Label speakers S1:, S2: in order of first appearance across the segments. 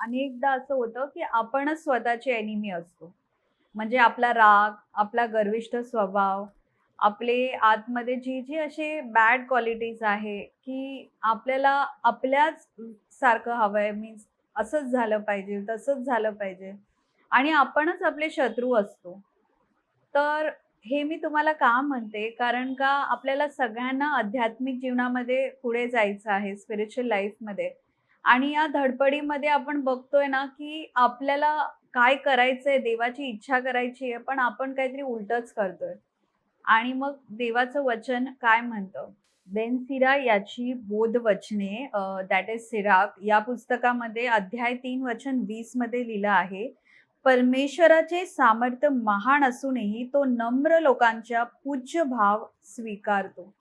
S1: अनेकदा असं होतं, की आपणच स्वतःचे एनिमी असतो. म्हणजे आपला राग, आपला गर्विष्ठ स्वभाव, आपले आतमध्ये जी असे बॅड क्वालिटीज आहे, की आपल्याला आपल्याच सारखं हवंय, मीन्स असंच झालं पाहिजे, तसंच झालं पाहिजे आणि आपणच आपले शत्रू असतो. तर हे मी तुम्हाला का म्हणते, कारण का आपल्याला सगळ्यांना आध्यात्मिक जीवनामध्ये पुढे जायचं आहे, स्पिरिच्युअल लाईफमध्ये. आणि या धडपडीमध्ये आपण बघतोय ना, की आपल्याला काय करायचंय, देवाची इच्छा करायची आहे, पण आपण काहीतरी उलटंच करतोय. आणि मग देवाचं वचन काय म्हणतं? बेन सिरा याची बोधवचने दॅट इज सिराक या पुस्तकामध्ये अध्याय 3 वचन 20 मध्ये लिहिलं आहे. परमेश्वराचे सामर्थ्य महान असूनही तो नम्र लोकांच्या पूज्य भाव स्वीकारतो.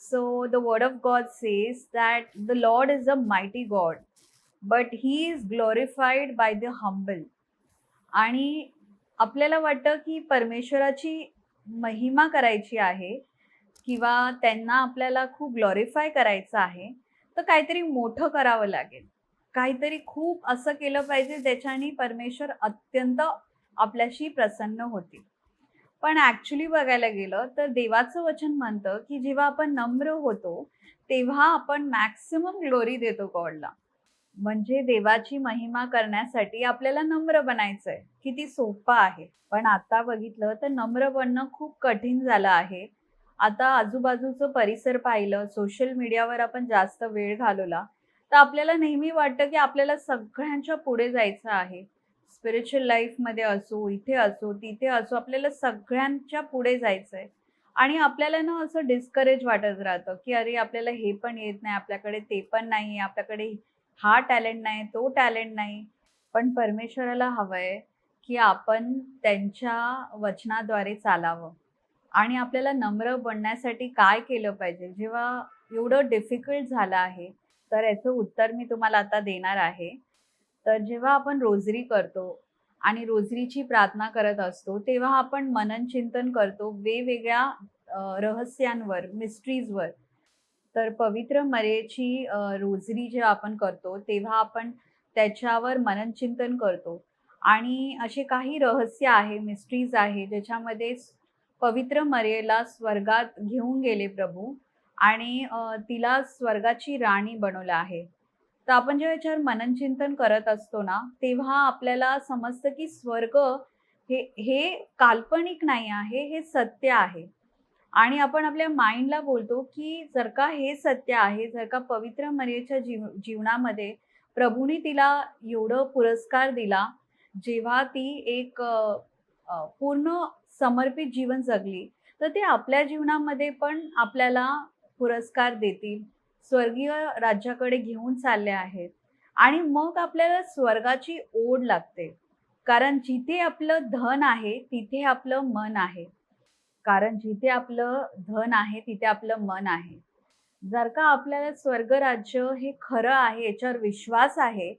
S1: So the word of God says that the Lord is a mighty God, but he is glorified by the humble. आणि आपल्याला वाटतं की परमेश्वराची महिमा करायची आहे किंवा त्यांना आपल्याला खूप ग्लोरिफाय करायचं आहे, तर काहीतरी मोठं करावं लागेल. काहीतरी खूप असं केलं पाहिजे ज्याच्याने परमेश्वर अत्यंत आपल्याशी प्रसन्न होतील. पण ॲक्चुअली बघायला गेलं तर देवाचं वचन म्हणतं, की जेव्हा आपण नम्र होतो, तेव्हा आपण मॅक्सिमम ग्लोरी देतो गॉडला. म्हणजे देवाची महिमा करण्यासाठी आपल्याला नम्र बनायचंय. किती सोपं आहे. पण आता बघितलं तर नम्र बनणं खूप कठीण झालं आहे. आता आजूबाजूचं परिसर पाहिलं, सोशल मीडियावर आपण जास्त वेळ घालवला, तर आपल्याला नेहमी वाटतं, की आपल्याला सगळ्यांच्या पुढे जायचं आहे. स्पिरिच्युअल लाईफमध्ये असो, इथे असो, तिथे असो, आपल्याला सगळ्यांच्या पुढे जायचंय. आणि आपल्याला ना असं डिस्करेज वाटत राहतं, की अरे आपल्याला हे पण येत नाही, आपल्याकडे ते पण नाहीये, आपल्याकडे हा टॅलेंट नाही, तो टॅलेंट नाही. पण परमेश्वराला हवंय, की आपण त्यांच्या वचनाद्वारे चालावं. आणि आपल्याला नम्र बनण्यासाठी काय केलं पाहिजे? जेव्हा एवढं डिफिकल्ट झालं आहे, तर याचं उत्तर मी तुम्हाला आता देणार आहे. तर जेव्हा आपण रोजरी करतो आणि रोजरीची प्रार्थना करत असतो, तेव्हा आपण मनन-चिंतन करतो वेगवेगळ्या रहस्यांवर, मिस्ट्रीजवर. तर पवित्र मरेची रोजरी जेव्हा आपण करतो, तेव्हा आपण त्याच्यावर मननचिंतन करतो आणि असे काही रहस्य आहे, मिस्ट्रीज आहे, ज्याच्यामध्ये पवित्र मरेला स्वर्गात घेऊन गेले प्रभू आणि तिला स्वर्गाची राणी बनवलं आहे. तर आपण जेव्हा याच्यावर मननचिंतन करत असतो ना, तेव्हा आपल्याला समजतं की स्वर्ग हे हे काल्पनिक नाही आहे, हे सत्य आहे. आणि आपण आपल्या माइंडला बोलतो, की जर का हे सत्य आहे, जर का पवित्र मरियेच्या जीवनामध्ये प्रभूने तिला एवढं पुरस्कार दिला, जेव्हा ती एक पूर्ण समर्पित जीवन जगली, तर ते आपल्या जीवनामध्ये पण आपल्याला पुरस्कार देतील. स्वर्गीय राज्याकडे घेऊन चालले आहेत आणि मग आपल्याला स्वर्गाची ओढ लागते. कारण जिथे आपलं धन आहे, तिथे आपलं मन आहे. कारण जिथे आपलं धन आहे, तिथे आपलं मन आहे. जर का आपल्याला स्वर्गराज्य हे खरं आहे, याच्यावर विश्वास आहे,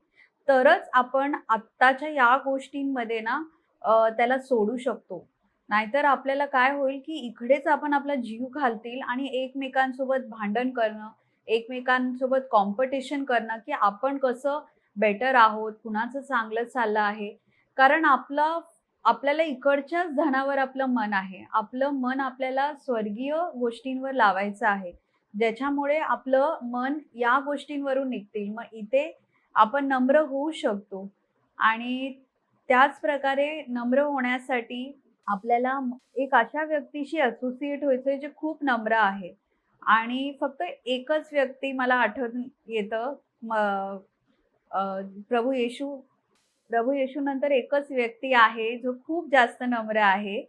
S1: तरच आपण आत्ताच्या या गोष्टींमध्ये ना त्याला सोडू शकतो. नाहीतर आपल्याला काय होईल, की इकडेच आपण आपला जीव घालतील आणि एकमेकांसोबत भांडण करणं, एकमेकांसोबत कॉम्पिटिशन करणं, की आपण कसं बेटर आहोत, कुणाचं चांगलं चाललं आहे. कारण आपल्याला इकडच्याच धनावर आपलं मन आहे. आपलं मन आपल्याला स्वर्गीय गोष्टींवर लावायचं आहे. ज्याच्यामुळे आपलं मन या गोष्टींवरून निघतील. मग इथे आपण नम्र होऊ शकतो आणि त्याच प्रकारे नम्र होण्यासाठी आपल्याला एक अशा व्यक्तीशी असोसिएट व्हायचंय जे खूप नम्र आहे आणि फक्त एकच व्यक्ती मला आठवण येतं अ, प्रभू येशू प्रभू येशूनंतर एकच व्यक्ती आहे जो खूप जास्त नम्र आहे.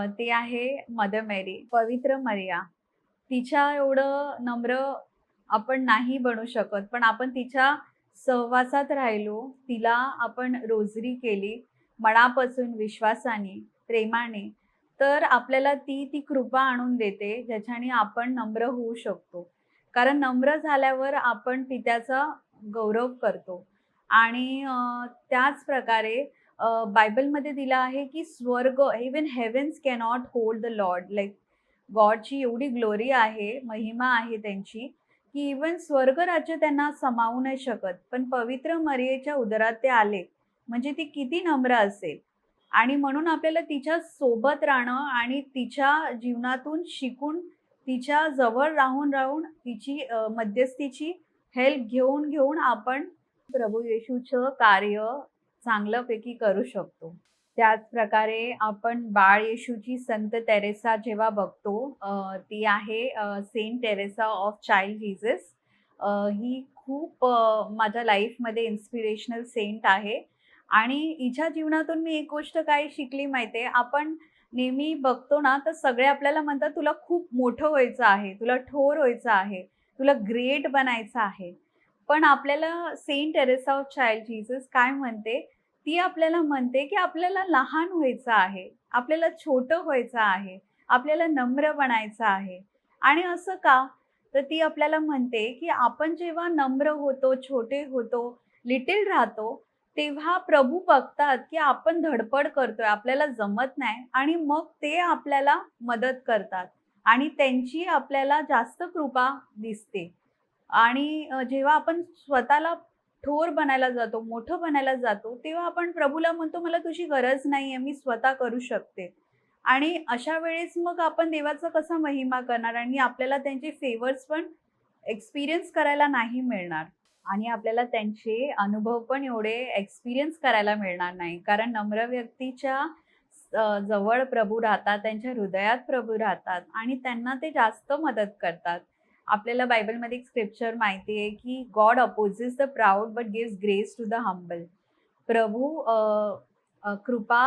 S1: ते आहे मदर मेरी, पवित्र मरिया. तिच्या एवढं नम्र आपण नाही बनू शकत, पण आपण तिच्या सहवासात राहिलो, तिला आपण रोजरी केली मनापासून, विश्वासाने, प्रेमाने, तर आपल्याला ती कृपा आणून देते, ज्याच्याने आपण नम्र होऊ शकतो. कारण नम्र झाल्यावर आपण पित्याचा गौरव करतो आणि त्याच प्रकारे बायबलमध्ये दिलं आहे, की स्वर्ग even heavens cannot hold the lord. Like गॉडची एवढी ग्लोरी आहे, महिमा आहे त्यांची, की इव्हन स्वर्ग राज्य त्यांना सामावू नाही शकत. पण पवित्र मरियेच्या उदरात ते आले, म्हणजे ती किती नम्र असेल. आणि म्हणून आपल्याला तिच्या सोबत राहणं आणि तिच्या जीवनातून शिकून तिच्या जवळ राहून तिची मध्यस्थीची हेल्प घेऊन आपण प्रभू येशूचं कार्य चांगल्यापैकी करू शकतो. त्याच प्रकारे आपण बाळ येशूची संत तेरेसा जेव्हा बघतो, ती आहे Saint Teresa of child Jesus. ही खूप माझ्या लाईफमध्ये इन्स्पिरेशनल सेंट आहे आणि हिच्या जीवनातून मी एक गोष्ट काय शिकली माहिती आहे, आपण नेहमी बघतो ना, तर सगळे आपल्याला म्हणतात, "तुला खूप मोठं व्हायचं आहे, तुला थोर व्हायचं आहे, तुला ग्रेट बनायचं आहे." पण आपल्याला Saint Teresa of child Jesus काय म्हणते, ती आपल्याला म्हणते, की आपल्याला लहान व्हायचं आहे, आपल्याला छोटं व्हायचं आहे, आपल्याला नम्र बनायचं आहे. आणि असं का? तर ती आपल्याला म्हणते, की आपण जेव्हा नम्र होतो, छोटे होतो, लिटिल राहतो, तेव्हा प्रभू बघतात, की आपण धडपड करतोय, आपल्याला जमत नाही आणि मग ते आपल्याला मदत करतात आणि त्यांची आपल्याला जास्त कृपा दिसते. आणि जेव्हा आपण स्वतःला थोर बनायला जातो, मोठं बनायला जातो, तेव्हा आपण प्रभूला म्हणतो, "मला तुझी गरज नाहीये, मी स्वतः करू शकते." आणि अशा वेळेस मग आपण देवाचा कसा महिमा करणार आणि आपल्याला त्यांचे फेवर्स पण एक्सपिरियन्स करायला नाही मिळणार आणि आपल्याला त्यांचे अनुभव पण एवढे एक्सपिरियन्स करायला मिळणार नाही. कारण नम्र व्यक्तीच्या जवळ प्रभू राहतात, त्यांच्या हृदयात प्रभू राहतात आणि त्यांना ते जास्त मदत करतात. आपल्याला बायबलमध्ये एक स्क्रिप्चर माहिती आहे, की God opposes the proud but gives grace to the humble. प्रभू कृपा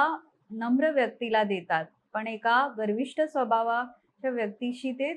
S1: नम्र व्यक्तीला देतात, पण एका गर्विष्ठ स्वभावाच्या व्यक्तीशी ते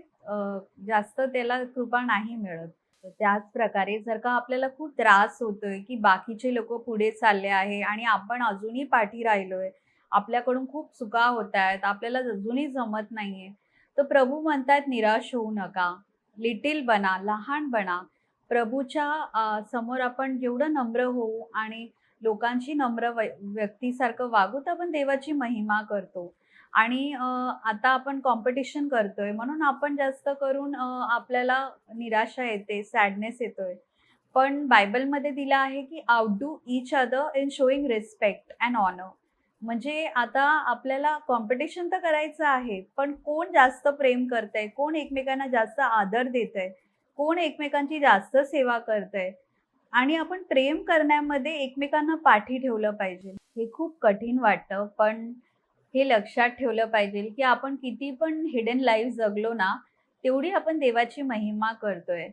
S1: जास्त त्याला कृपा नाही मिळत. तर त्याच प्रकारे जर का आपल्याला खूप त्रास होतोय, की बाकीचे लोकं पुढे चालले आहे आणि आपण अजूनही पाठी राहिलोय, आपल्याकडून खूप चुका होतायत, आपल्याला अजूनही जमत नाहीये, तर प्रभू म्हणतायत निराश होऊ नका. लिटिल बना, लहान बना. प्रभूच्या समोर आपण जेवढं नम्र होऊ आणि लोकांशी नम्र व्यक्तीसारखं वागू, तर आपण देवाची महिमा करतो. आणि आता आपण कॉम्पिटिशन करतोय म्हणून आपण जास्त करून आपल्याला निराशा येते, सॅडनेस येतोय. पण बायबलमध्ये दिलं आहे, की outdo each other in showing respect and honour. म्हणजे आता आपल्याला कॉम्पिटिशन तर करायचं आहे, पण कोण जास्त प्रेम करतंय, कोण एकमेकांना जास्त आदर देतंय, कोण एकमेकांची जास्त सेवा करतंय आणि आपण प्रेम करण्यामध्ये एकमेकांना पाठी ठेवलं पाहिजे. हे खूप कठीण वाटतं, पण हे लक्षात ठेवलं पाहिजे, की आपण किती पण हिडन लाईफ जगलो ना, तेवढी आपण देवाची महिमा करतोय.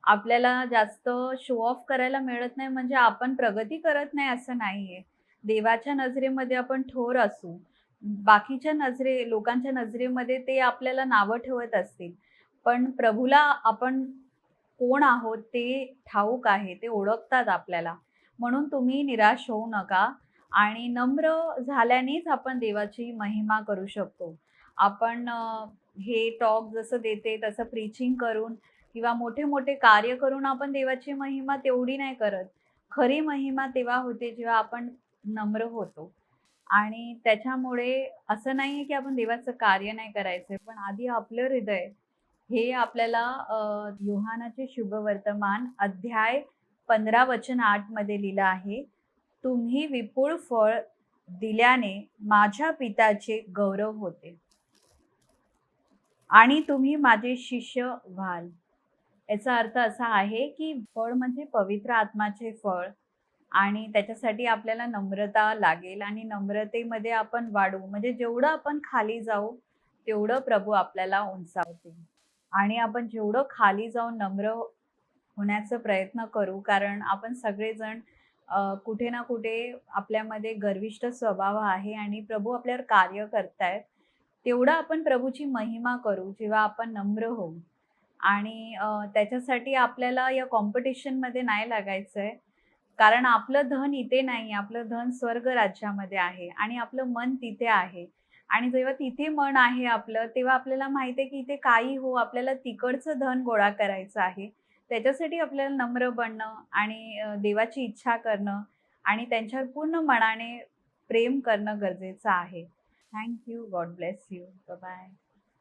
S1: आपल्याला जास्त शो ऑफ करायला मिळत नाही म्हणजे आपण प्रगती करत नाही असं नाहीये. देवाच्या नजरेमध्ये आपण थोर असू. बाकीच्या लोकांच्या नजरेमध्ये ते आपल्याला नावं ठेवत असतील. पण प्रभूला आपण कोण आहोत ते ठाऊक आहे. ते ओळखतात आपल्याला. म्हणून तुम्ही निराश होऊ नका आणि नम्र झाल्यानेच आपण देवाची महिमा करू शकतो. आपण हे टॉक जसं देते तसं प्रीचिंग करून किंवा मोठे-मोठे कार्य करून आपण देवाची महिमा तेवढी नाही करत. खरी महिमा तेव्हा होते जेव्हा आपण नम्र होतो. आणि त्याच्यामुळे असं नाहीये की आपण देवाचं कार्य नाही करायचंय, पण आधी आपलं हृदय हे आपल्याला योहानाचे शुभवर्तमान अध्याय 15 वचन 8 मध्ये लिहिलं आहे. तुम्ही विपुल फळ दिल्याने माझ्या पित्याचे गौरव होते आणि तुम्ही माझे शिष्य व्हाल. याचा अर्थ असा आहे की फळ म्हणजे पवित्र आत्माचे फळ आणि त्याच्यासाठी आपल्याला नम्रता लागेल आणि नम्रतेमध्ये आपण वाढू. म्हणजे जेवढं आपण खाली जाऊ, तेवढं प्रभू आपल्याला उंचावतील. आणि आपण जेवढं खाली जाऊन नम्र होण्याचा प्रयत्न करू, कारण आपण सगळेजण कुठे ना कुठे आपल्यामध्ये गर्विष्ठ स्वभाव आहे आणि प्रभू आपल्यावर कार्य करतायत. तेवढं आपण प्रभूची महिमा करू, जेव्हा आपण नम्र होऊ. आणि त्याच्यासाठी आपल्याला या कॉम्पिटिशनमध्ये नाही लागायचंय. कारण आपलं धन इथे नाही, आपलं धन स्वर्ग राज्यामध्ये आहे आणि आपलं मन तिथे आहे. आणि जेव्हा तिथे मन आहे आपलं, तेव्हा आपल्याला माहिती आहे, की इथे काही हो, आपल्याला तिकडचं धन गोळा करायचं आहे. त्याच्यासाठी आपल्याला नम्र बनणं आणि देवाची इच्छा करणं आणि त्यांच्यावर पूर्ण मनाने प्रेम करणं गरजेचं आहे. Thank you. God bless you. Bye.